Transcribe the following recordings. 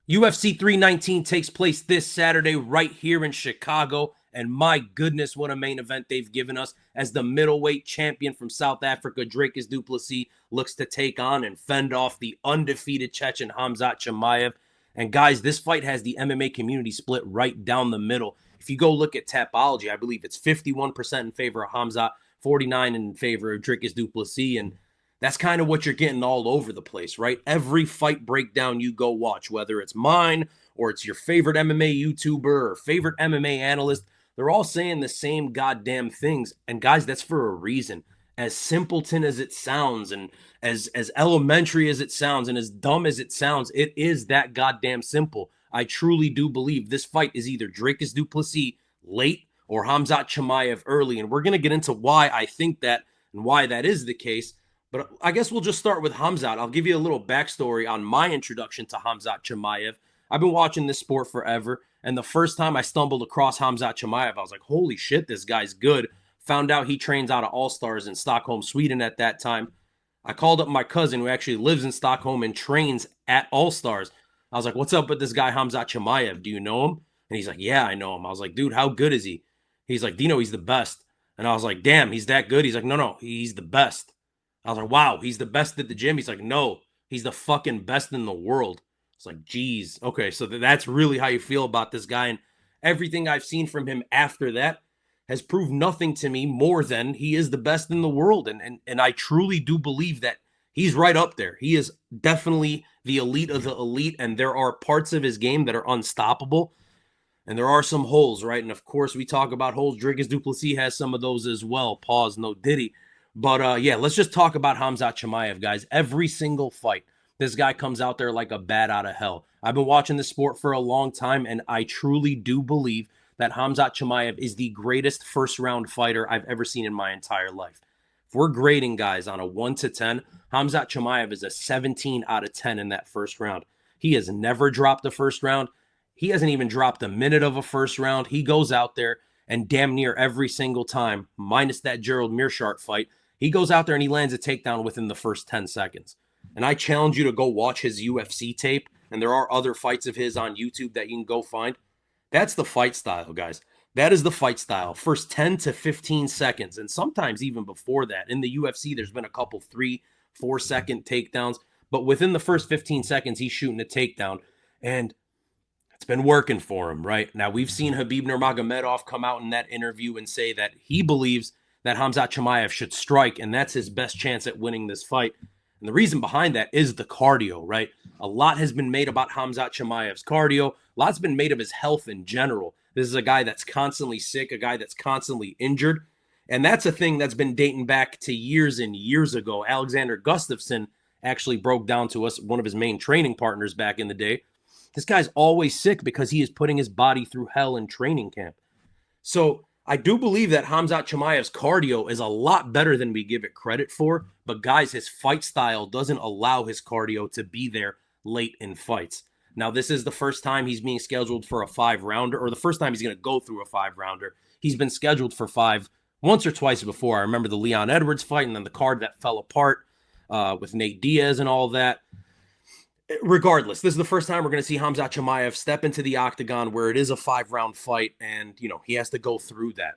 UFC 319 takes place this Saturday right here in Chicago. And my goodness, what a main event they've given us as the middleweight champion from South Africa, Dricus du Plessis, looks to take on and fend off the undefeated Chechen Khamzat Chimaev. And guys, this fight has the MMA community split right down the middle. If you go look at Tapology, I believe it's 51% in favor of Khamzat, 49% in favor of Dricus du Plessis. And that's kind of what you're getting all over the place, right? Every fight breakdown you go watch, whether it's mine or it's your favorite MMA YouTuber or favorite MMA analyst, they're all saying the same goddamn things. And guys, that's for a reason. As simpleton as it sounds and as elementary as it sounds and as dumb as it sounds, it is that goddamn simple. I truly do believe this fight is either Dricus du Plessis late or Khamzat Chimaev early. And we're going to get into why I think that and why that is the case. But I guess we'll just start with Khamzat. I'll give you a little backstory on my introduction to Khamzat Chimaev. I've been watching this sport forever, and the first time I stumbled across Khamzat Chimaev, I was like, holy shit, this guy's good. Found out he trains out of All Stars in Stockholm, Sweden at that time. I called up my cousin who actually lives in Stockholm and trains at All Stars. I was like, what's up with this guy Khamzat Chimaev? Do you know him? And he's like, yeah, I know him. I was like, dude, how good is he? He's like, do you know he's the best? And I was like, damn, he's that good? He's like, no, he's the best. I was like, wow, he's the best at the gym. He's like, no, he's the fucking best in the world. It's like, geez. Okay, so that's really how you feel about this guy. And everything I've seen from him after that has proved nothing to me more than he is the best in the world. And I truly do believe that he's right up there. He is definitely the elite of the elite. And there are parts of his game that are unstoppable. And there are some holes, right? And of course, we talk about holes. Dricus du Plessis has some of those as well. Pause, no diddy. But yeah, let's just talk about Khamzat Chimaev, guys. Every single fight, this guy comes out there like a bat out of hell. I've been watching this sport for a long time, and I truly do believe that Khamzat Chimaev is the greatest first-round fighter I've ever seen in my entire life. If we're grading guys on a 1 to 10, Khamzat Chimaev is a 17 out of 10 in that first round. He has never dropped a first round. He hasn't even dropped a minute of a first round. He goes out there and damn near every single time, minus that Gerald Meerschaert fight, he goes out there and he lands a takedown within the first 10 seconds. And I challenge you to go watch his UFC tape. And there are other fights of his on YouTube that you can go find. That's the fight style, guys. That is the fight style. First 10 to 15 seconds. And sometimes even before that. In the UFC, there's been a couple 3-4 second takedowns. But within the first 15 seconds, he's shooting a takedown. And it's been working for him, right? Now, we've seen Khabib Nurmagomedov come out in that interview and say that he believes that Khamzat Chimaev should strike, and that's his best chance at winning this fight. And the reason behind that is the cardio, right? A lot has been made about Khamzat Chimaev's cardio. A lot's been made of his health in general. This is a guy that's constantly sick, a guy that's constantly injured. And that's a thing that's been dating back to years and years ago. Alexander Gustafsson actually broke down to us, one of his main training partners back in the day. This guy's always sick because he is putting his body through hell in training camp. So I do believe that Khamzat Chimaev's cardio is a lot better than we give it credit for. But guys, his fight style doesn't allow his cardio to be there late in fights. Now, this is the first time he's being scheduled for a 5-rounder, or the first time he's going to go through a 5-rounder. He's been scheduled for 5 once or twice before. I remember the Leon Edwards fight and then the card that fell apart with Nate Diaz and all that. Regardless, this is the first time we're going to see Khamzat Chimaev step into the octagon where it is a 5-round fight, and, you know, he has to go through that.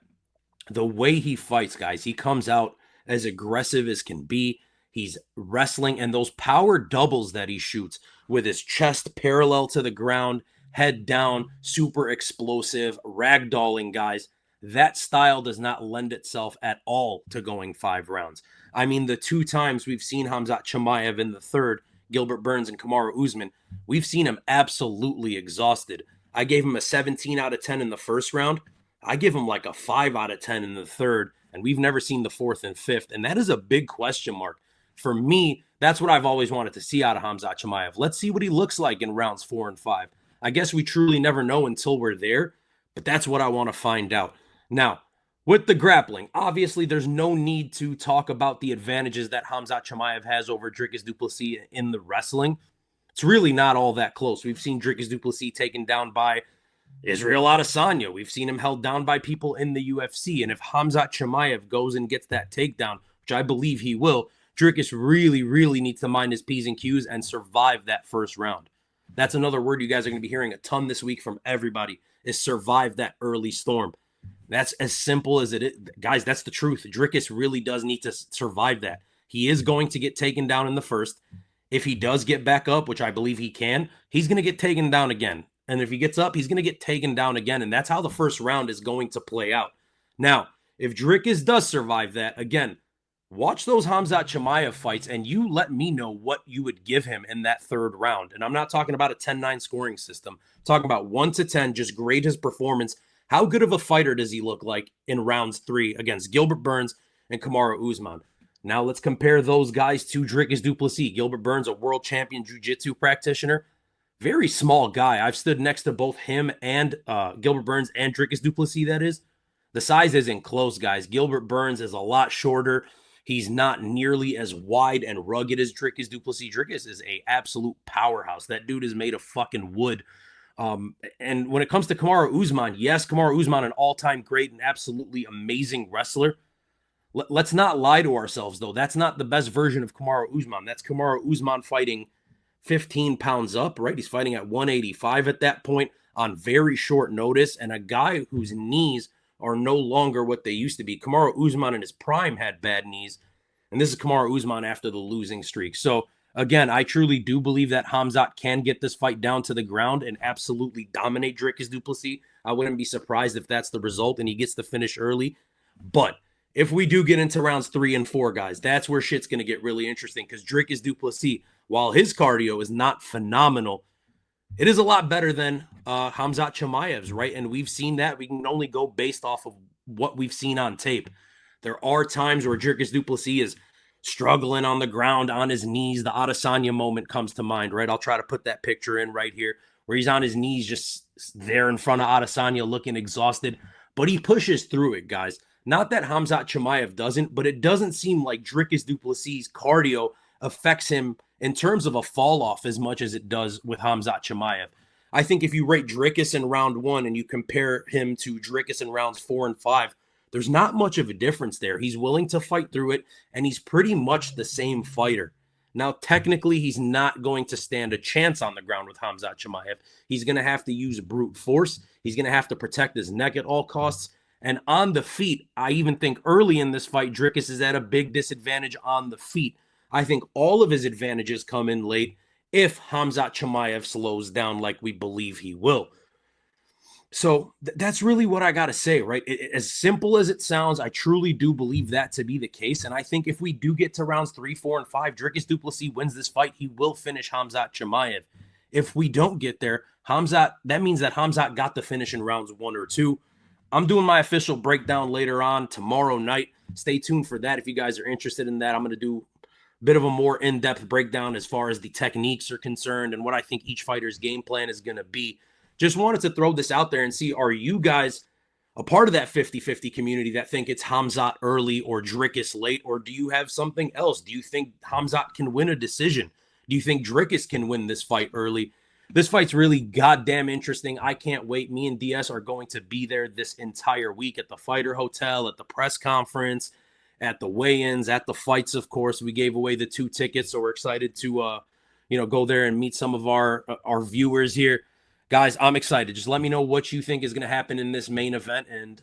The way he fights, guys, he comes out as aggressive as can be. He's wrestling, and those power doubles that he shoots with his chest parallel to the ground, head down, super explosive, ragdolling, guys. That style does not lend itself at all to going 5 rounds. I mean, the 2 times we've seen Khamzat Chimaev in the third, Gilbert Burns and Kamaru Usman, we've seen him absolutely exhausted. I gave him a 17 out of 10 in the first round. I give him like a 5 out of 10 in the third, and we've never seen the 4th and 5th, and that is a big question mark. For me, that's what I've always wanted to see out of Khamzat Chimaev. Let's see what he looks like in rounds 4 and 5. I guess we truly never know until we're there, but that's what I want to find out. Now, with the grappling, obviously there's no need to talk about the advantages that Khamzat Chimaev has over Dricus du Plessis in the wrestling. It's really not all that close. We've seen Dricus du Plessis taken down by Israel Adesanya. We've seen him held down by people in the UFC. And if Khamzat Chimaev goes and gets that takedown, which I believe he will, Dricus really, really needs to mind his P's and Q's and survive that first round. That's another word you guys are going to be hearing a ton this week from everybody, is survive that early storm. That's as simple as it is. Guys, that's the truth. Dricus really does need to survive that. He is going to get taken down in the first. If he does get back up, which I believe he can, he's going to get taken down again. And if he gets up, he's going to get taken down again. And that's how the first round is going to play out. Now, if Dricus does survive that, again, watch those Khamzat Chimaev fights and you let me know what you would give him in that third round. And I'm not talking about a 10-9 scoring system. I'm talking about 1 to 10, just grade his performance. How good of a fighter does he look like in rounds 3 against Gilbert Burns and Kamaru Usman? Now let's compare those guys to Dricus du Plessis. Gilbert Burns, a world champion jiu-jitsu practitioner. Very small guy. I've stood next to both him and Gilbert Burns and Dricus du Plessis, that is. The size isn't close, guys. Gilbert Burns is a lot shorter. He's not nearly as wide and rugged as Dricus du Plessis. Dricus is a absolute powerhouse. That dude is made of fucking wood. And when it comes to Kamaru Usman, yes, Kamaru Usman, an all-time great and absolutely amazing wrestler. Let's not lie to ourselves, though. That's not the best version of Kamaru Usman. That's Kamaru Usman fighting 15 pounds up, right? He's fighting at 185 at that point on very short notice, and a guy whose knees are no longer what they used to be. Kamaru Usman in his prime had bad knees, and this is Kamaru Usman after the losing streak. So, again, I truly do believe that Khamzat can get this fight down to the ground and absolutely dominate Dricus du Plessis. I wouldn't be surprised if that's the result and he gets the finish early. But if we do get into rounds 3 and 4, guys, that's where shit's going to get really interesting, because Dricus du Plessis, while his cardio is not phenomenal, it is a lot better than Khamzat Chimaev's, right? And we've seen that. We can only go based off of what we've seen on tape. There are times where Dricus du Plessis is struggling on the ground on his knees. The Adesanya moment comes to mind, right? I'll try to put that picture in right here, where he's on his knees just there in front of Adesanya looking exhausted. But he pushes through it, guys. Not that Khamzat Chimaev doesn't, but it doesn't seem like Dricus du Plessis' cardio affects him in terms of a fall off as much as it does with Khamzat Chimaev. I think if you rate Dricus in round 1 and you compare him to Dricus in rounds 4 and 5, there's not much of a difference there. He's willing to fight through it, and he's pretty much the same fighter. Now, technically, he's not going to stand a chance on the ground with Khamzat Chimaev. He's going to have to use brute force. He's going to have to protect his neck at all costs. And on the feet, I even think early in this fight, Dricus is at a big disadvantage on the feet. I think all of his advantages come in late if Khamzat Chimaev slows down like we believe he will. So that's really what I got to say, right? As simple as it sounds, I truly do believe that to be the case. And I think if we do get to rounds 3, 4, and 5, Dricus du Plessis wins this fight, he will finish Khamzat Chimaev. If we don't get there, that means that Khamzat got the finish in rounds 1 or 2. I'm doing my official breakdown later on tomorrow night. Stay tuned for that if you guys are interested in that. I'm going to do a bit of a more in-depth breakdown as far as the techniques are concerned and what I think each fighter's game plan is going to be. Just wanted to throw this out there and see, are you guys a part of that 50-50 community that think it's Khamzat early or Dricus late, or do you have something else? Do you think Khamzat can win a decision? Do you think Dricus can win this fight early? This fight's really goddamn interesting. I can't wait. Me and DS are going to be there this entire week at the Fighter Hotel, at the press conference, at the weigh-ins, at the fights, of course. We gave away the 2 tickets, so we're excited to go there and meet some of our viewers here. Guys, I'm excited. Just let me know what you think is going to happen in this main event. And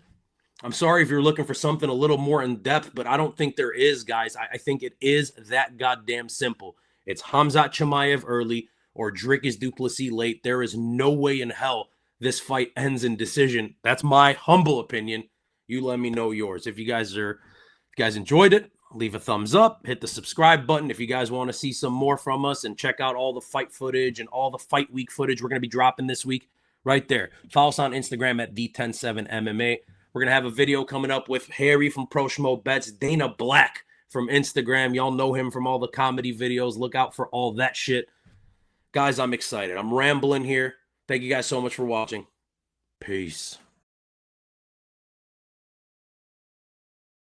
I'm sorry if you're looking for something a little more in depth, but I don't think there is, guys. I think it is that goddamn simple. It's Khamzat Chimaev early or Dricus du Plessis late. There is no way in hell this fight ends in decision. That's my humble opinion. You let me know yours. If you guys enjoyed it, leave a thumbs up, hit the subscribe button if you guys want to see some more from us, and check out all the fight footage and all the fight week footage we're going to be dropping this week right there. Follow us on Instagram at D107MMA. We're going to have a video coming up with Harry from Pro Schmo Bets, Dana Black from Instagram. Y'all know him from all the comedy videos. Look out for all that shit. Guys, I'm excited. I'm rambling here. Thank you guys so much for watching. Peace.